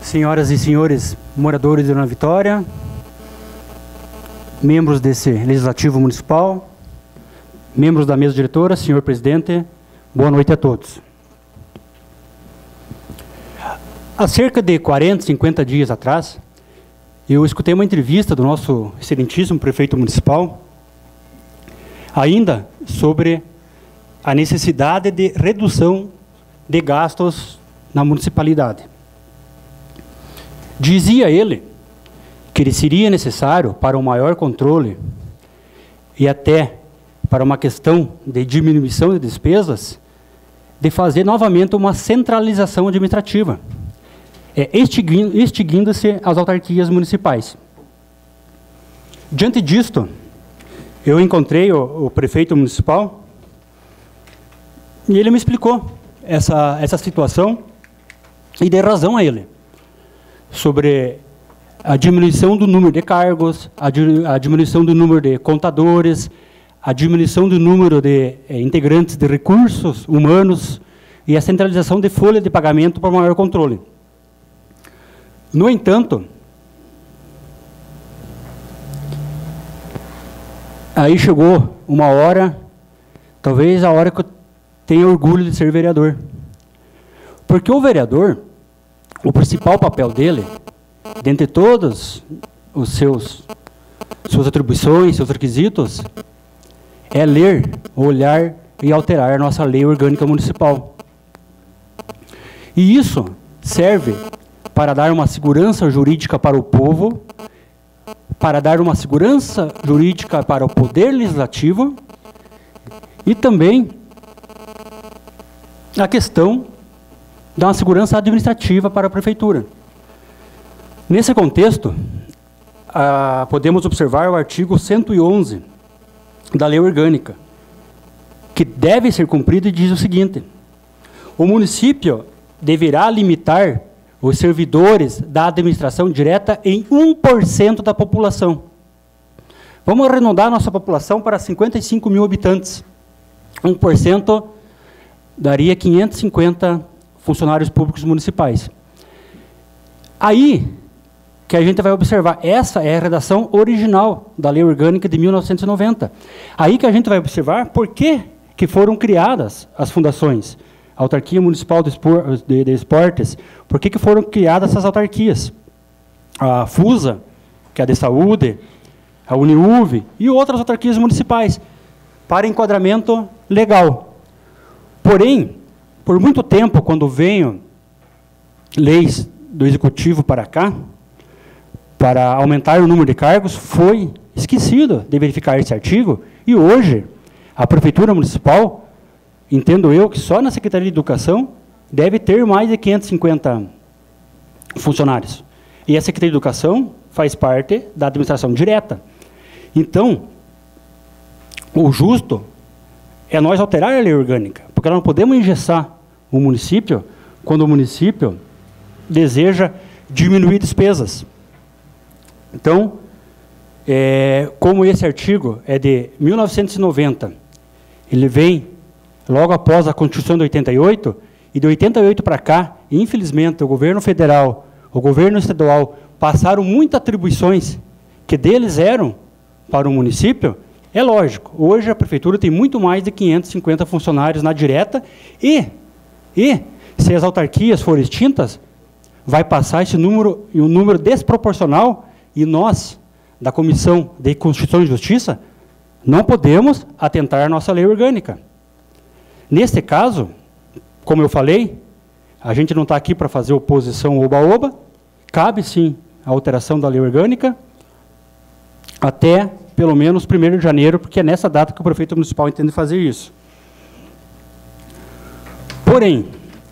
Senhoras e senhores moradores de Dona Vitória, membros desse Legislativo Municipal, membros da mesa diretora, senhor presidente, boa noite a todos. Há cerca de 40, 50 dias atrás, eu escutei uma entrevista do nosso excelentíssimo prefeito municipal, ainda sobre a necessidade de redução de gastos na municipalidade. Dizia ele que seria necessário, para um maior controle e até para uma questão de diminuição de despesas, de fazer novamente uma centralização administrativa, extinguindo-se as autarquias municipais. Diante disto, eu encontrei o prefeito municipal e ele me explicou essa situação e dei razão a ele sobre a diminuição do número de cargos, a diminuição do número de contadores, a diminuição do número de integrantes de recursos humanos e a centralização de folha de pagamento para maior controle. No entanto, aí chegou uma hora, talvez a hora que eu tenha orgulho de ser vereador. Porque o vereador, o principal papel dele, dentre todas os suas atribuições, seus requisitos, é ler, olhar e alterar a nossa lei orgânica municipal. E isso serve para dar uma segurança jurídica para o povo, para dar uma segurança jurídica para o poder legislativo e também a questão da uma segurança administrativa para a prefeitura. Nesse contexto, podemos observar o artigo 111 da Lei Orgânica, que deve ser cumprido e diz o seguinte: o município deverá limitar os servidores da administração direta em 1% da população. Vamos arredondar nossa população para 55 mil habitantes. 1% daria 550 funcionários públicos municipais. Aí que a gente vai observar, essa é a redação original da Lei Orgânica de 1990. Aí que a gente vai observar por que foram criadas as fundações. A Autarquia Municipal de Esportes, por que foram criadas essas autarquias? A FUSA, que é a de saúde, a Uniuv e outras autarquias municipais, para enquadramento legal. Porém, por muito tempo, quando venho leis do Executivo para cá, para aumentar o número de cargos, foi esquecido de verificar esse artigo, e hoje a Prefeitura Municipal, entendo eu que só na Secretaria de Educação deve ter mais de 550 funcionários. E a Secretaria de Educação faz parte da administração direta. Então, o justo é nós alterar a lei orgânica, porque nós não podemos engessar o município quando o município deseja diminuir despesas. Então, como esse artigo é de 1990, ele vem logo após a Constituição de 88, e de 88 para cá, infelizmente, o governo federal, o governo estadual, passaram muitas atribuições que deles eram para o município. É lógico, hoje a prefeitura tem muito mais de 550 funcionários na direta, e se as autarquias forem extintas, vai passar esse número, e um número desproporcional, e nós, da Comissão de Constituição e Justiça, não podemos atentar à nossa lei orgânica. Neste caso, como eu falei, a gente não está aqui para fazer oposição oba-oba, cabe sim a alteração da lei orgânica, até pelo menos 1º de janeiro, porque é nessa data que o prefeito municipal entende fazer isso. Porém,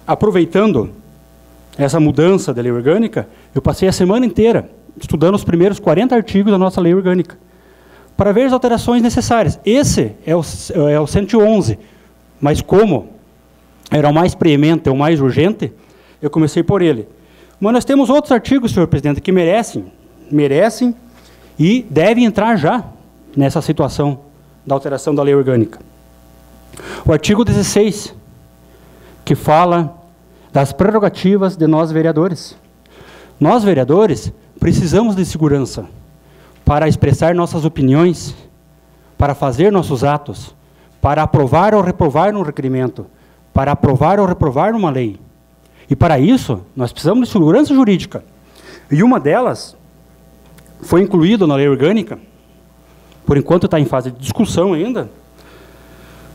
aproveitando essa mudança da lei orgânica, eu passei a semana inteira estudando os primeiros 40 artigos da nossa lei orgânica, para ver as alterações necessárias. Esse é o 111, mas como era o mais preemente, o mais urgente, eu comecei por ele. Mas nós temos outros artigos, senhor presidente, que merecem e devem entrar já nessa situação da alteração da lei orgânica. O artigo 16, que fala das prerrogativas de nós vereadores. Nós, vereadores, precisamos de segurança para expressar nossas opiniões, para fazer nossos atos, para aprovar ou reprovar num requerimento, para aprovar ou reprovar numa lei. E para isso, nós precisamos de segurança jurídica. E uma delas foi incluída na lei orgânica, por enquanto está em fase de discussão ainda,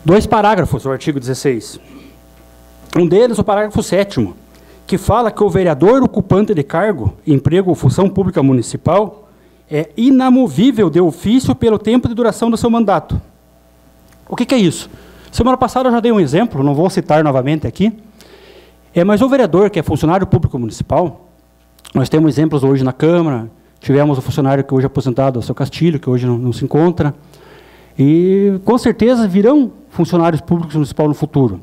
2 parágrafos do artigo 16. Um deles, o parágrafo 7º, que fala que o vereador ocupante de cargo, emprego ou função pública municipal é inamovível de ofício pelo tempo de duração do seu mandato. O que é isso? Semana passada eu já dei um exemplo, não vou citar novamente aqui, mas o vereador que é funcionário público municipal, nós temos exemplos hoje na Câmara, tivemos o funcionário que hoje é aposentado, o seu Castilho, que hoje não se encontra, e com certeza virão funcionários públicos municipais no futuro.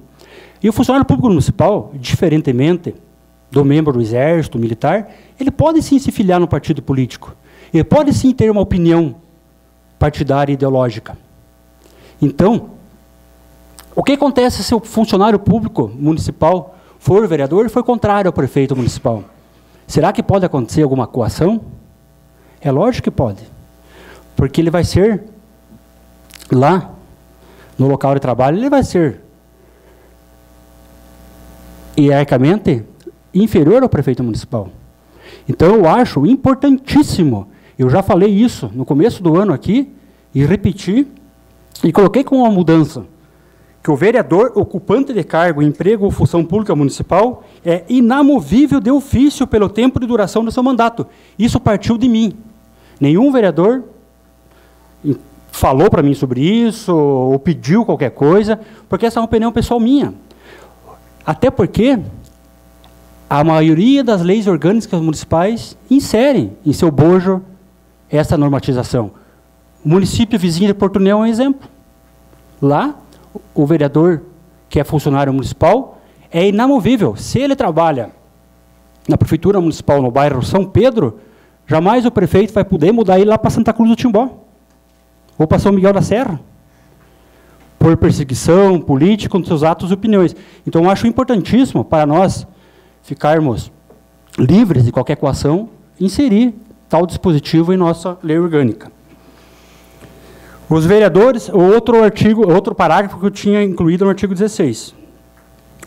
E o funcionário público municipal, diferentemente do membro do Exército, militar, ele pode sim se filiar no partido político. Ele pode sim ter uma opinião partidária e ideológica. Então, o que acontece se o funcionário público municipal for vereador e for contrário ao prefeito municipal? Será que pode acontecer alguma coação? É lógico que pode. Porque ele vai ser, lá, no local de trabalho, ele vai ser hierarquicamente inferior ao prefeito municipal. Então, eu acho importantíssimo, eu já falei isso no começo do ano aqui, e repeti, e coloquei como uma mudança, que o vereador ocupante de cargo, emprego ou função pública municipal é inamovível de ofício pelo tempo de duração do seu mandato. Isso partiu de mim. Nenhum vereador falou para mim sobre isso, ou pediu qualquer coisa, porque essa é uma opinião pessoal minha. Até porque a maioria das leis orgânicas municipais inserem em seu bojo essa normatização. O município vizinho de Porto União é um exemplo. Lá, o vereador que é funcionário municipal é inamovível. Se ele trabalha na prefeitura municipal no bairro São Pedro, jamais o prefeito vai poder mudar ele lá para Santa Cruz do Timbó, ou para São Miguel da Serra, por perseguição política com seus atos e opiniões. Então, eu acho importantíssimo para nós ficarmos livres de qualquer coação, inserir tal dispositivo em nossa lei orgânica. Os vereadores, outro parágrafo que eu tinha incluído no artigo 16.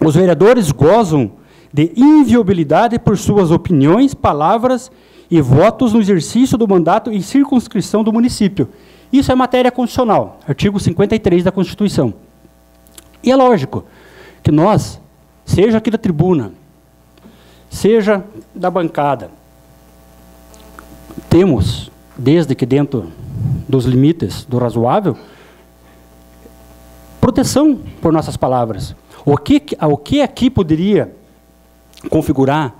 Os vereadores gozam de inviolabilidade por suas opiniões, palavras e votos no exercício do mandato e circunscrição do município. Isso é matéria constitucional, artigo 53 da Constituição. E é lógico que nós, seja aqui da tribuna, seja da bancada, temos, desde que dentro dos limites do razoável, proteção por nossas palavras. O que aqui poderia configurar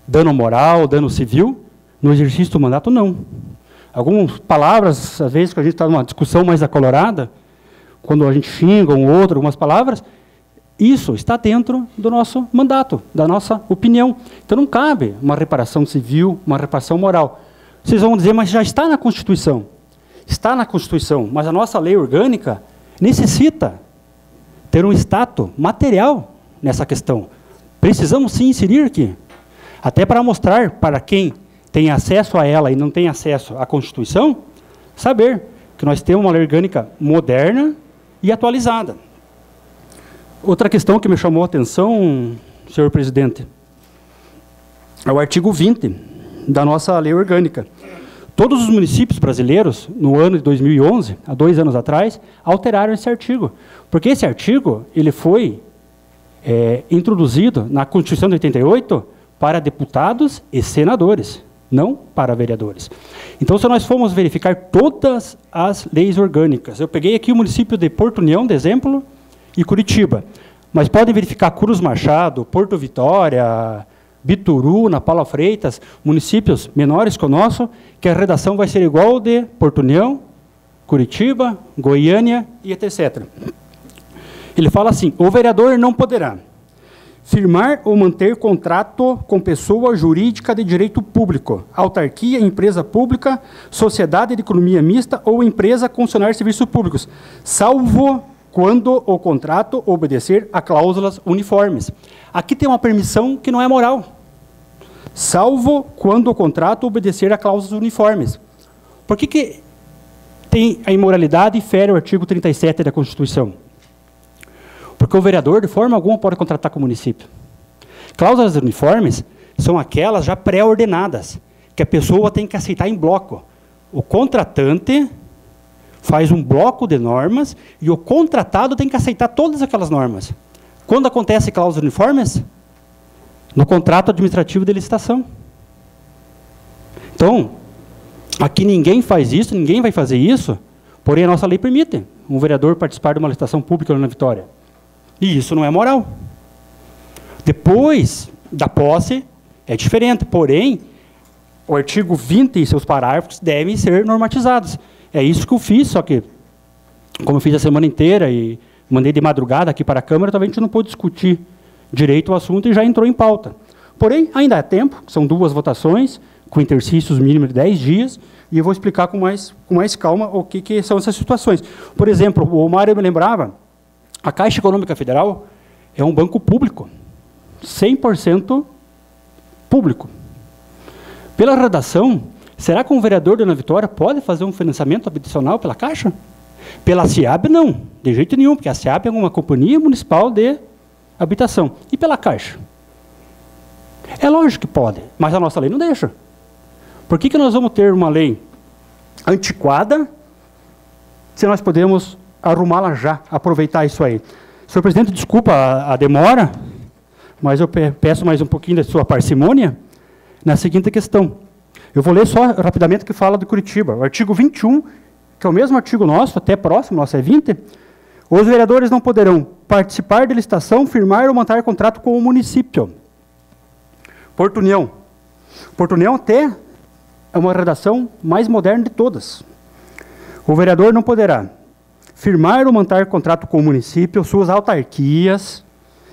dano moral, dano civil, no exercício do mandato, não. Algumas palavras, às vezes, que a gente está numa discussão mais acalorada, quando a gente xinga um outro, algumas palavras, isso está dentro do nosso mandato, da nossa opinião. Então, não cabe uma reparação civil, uma reparação moral. Vocês vão dizer, mas já está na Constituição. Está na Constituição, mas a nossa lei orgânica necessita ter um status material nessa questão. Precisamos sim inserir aqui, até para mostrar para quem tem acesso a ela e não tem acesso à Constituição, saber que nós temos uma lei orgânica moderna e atualizada. Outra questão que me chamou a atenção, senhor presidente, é o artigo 20 da nossa lei orgânica. Todos os municípios brasileiros, no ano de 2011, há 2 anos atrás, alteraram esse artigo. Porque esse artigo ele foi introduzido na Constituição de 88 para deputados e senadores, não para vereadores. Então, se nós formos verificar todas as leis orgânicas, eu peguei aqui o município de Porto União, de exemplo, e Curitiba, mas podem verificar Cruz Machado, Porto Vitória, Bituruna, Paula Freitas, municípios menores que o nosso, que a redação vai ser igual de Porto União, Curitiba, Goiânia e etc. Ele fala assim, o vereador não poderá firmar ou manter contrato com pessoa jurídica de direito público, autarquia, empresa pública, sociedade de economia mista ou empresa concessionária de serviços públicos, salvo quando o contrato obedecer a cláusulas uniformes. Aqui tem uma permissão que não é moral. salvo quando o contrato obedecer a cláusulas uniformes. Por que tem a imoralidade e fere o artigo 37 da Constituição? Porque o vereador, de forma alguma, pode contratar com o município. Cláusulas uniformes são aquelas já pré-ordenadas, que a pessoa tem que aceitar em bloco. O contratante faz um bloco de normas e o contratado tem que aceitar todas aquelas normas. Quando acontece cláusulas uniformes? No contrato administrativo de licitação. Então, aqui ninguém faz isso, ninguém vai fazer isso, porém a nossa lei permite um vereador participar de uma licitação pública na Vitória. E isso não é moral. Depois da posse, é diferente, porém, o artigo 20 e seus parágrafos devem ser normatizados. É isso que eu fiz, só que, como eu fiz a semana inteira e mandei de madrugada aqui para a Câmara, talvez a gente não pôde discutir direito o assunto e já entrou em pauta. Porém, ainda há tempo, são 2 votações, com intercícios mínimos de 10 dias, e eu vou explicar com mais calma o que são essas situações. Por exemplo, o Mário me lembrava, a Caixa Econômica Federal é um banco público, 100% público. Pela redação, será que um vereador de Ana Vitória pode fazer um financiamento habitacional pela Caixa? Pela SEAB, não, de jeito nenhum, porque a SEAB é uma companhia municipal de habitação. E pela Caixa? É lógico que pode, mas a nossa lei não deixa. Por que nós vamos ter uma lei antiquada se nós podemos arrumá-la já, aproveitar isso aí? Senhor presidente, desculpa a demora, mas eu peço mais um pouquinho da sua parcimônia na seguinte questão. Eu vou ler só rapidamente o que fala do Curitiba. O artigo 21, que é o mesmo artigo nosso, até próximo, nosso é 20, os vereadores não poderão participar de licitação, firmar ou manter contrato com o município. Porto União. Porto União até é uma redação mais moderna de todas. O vereador não poderá firmar ou manter contrato com o município, suas autarquias,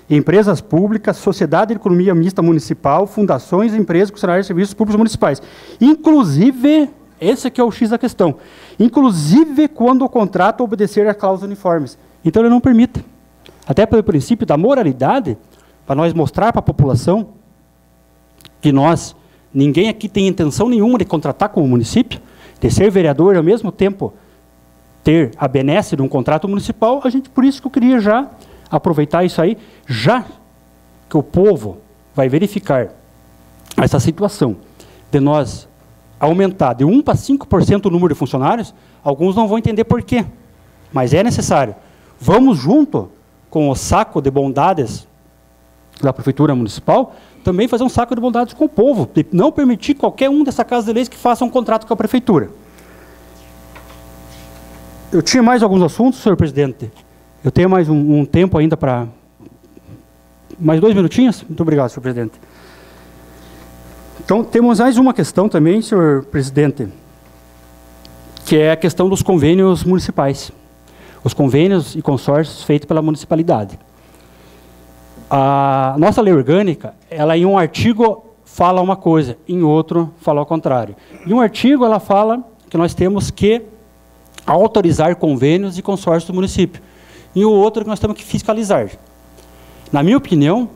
empresas públicas, sociedade de economia mista municipal, fundações, empresas, concessionárias de serviços públicos municipais. Inclusive, esse aqui é o X da questão, inclusive quando o contrato obedecer a cláusulas uniformes. Então, ele não permite. Até pelo princípio da moralidade, para nós mostrar para a população que ninguém aqui tem intenção nenhuma de contratar com o município, de ser vereador e, ao mesmo tempo, ter a benesse de um contrato municipal, por isso que eu queria já aproveitar isso aí, já que o povo vai verificar essa situação de nós aumentar de 1 para 5% o número de funcionários, alguns não vão entender por quê, mas é necessário. Vamos junto com o saco de bondades da Prefeitura Municipal, também fazer um saco de bondades com o povo, de não permitir qualquer um dessa Casa de Leis que faça um contrato com a Prefeitura. Eu tinha mais alguns assuntos, senhor presidente. Eu tenho mais um tempo ainda para... Mais 2 minutinhos? Muito obrigado, senhor presidente. Então, temos mais uma questão também, senhor presidente, que é a questão dos convênios municipais. Os convênios e consórcios feitos pela municipalidade. A nossa lei orgânica, ela em um artigo fala uma coisa, em outro fala ao contrário. Em um artigo ela fala que nós temos que autorizar convênios e consórcios do município. E o outro que nós temos que fiscalizar. Na minha opinião,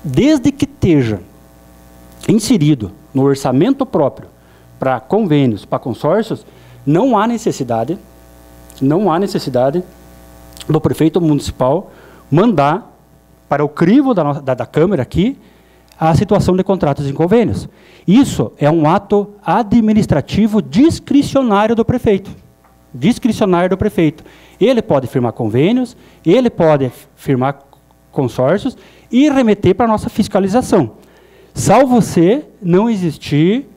desde que esteja inserido no orçamento próprio para convênios, para consórcios, não há necessidade do prefeito municipal mandar para o crivo da Câmara aqui a situação de contratos em convênios. Isso é um ato administrativo discricionário do prefeito. Discricionário do prefeito. Ele pode firmar convênios, ele pode firmar consórcios e remeter para a nossa fiscalização. Salvo se não existir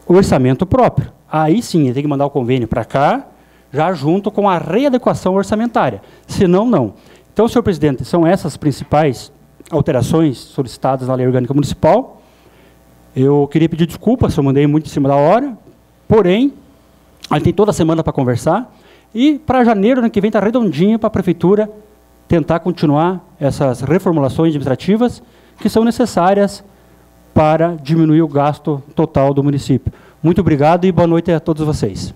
orçamento próprio. Aí sim, ele tem que mandar o convênio para cá, já junto com a readequação orçamentária. Senão, não. Então, senhor presidente, são essas principais alterações solicitadas na Lei Orgânica Municipal. Eu queria pedir desculpa se eu mandei muito em cima da hora, porém, a gente tem toda a semana para conversar, e para janeiro, ano que vem, está redondinho para a Prefeitura tentar continuar essas reformulações administrativas que são necessárias para diminuir o gasto total do município. Muito obrigado e boa noite a todos vocês.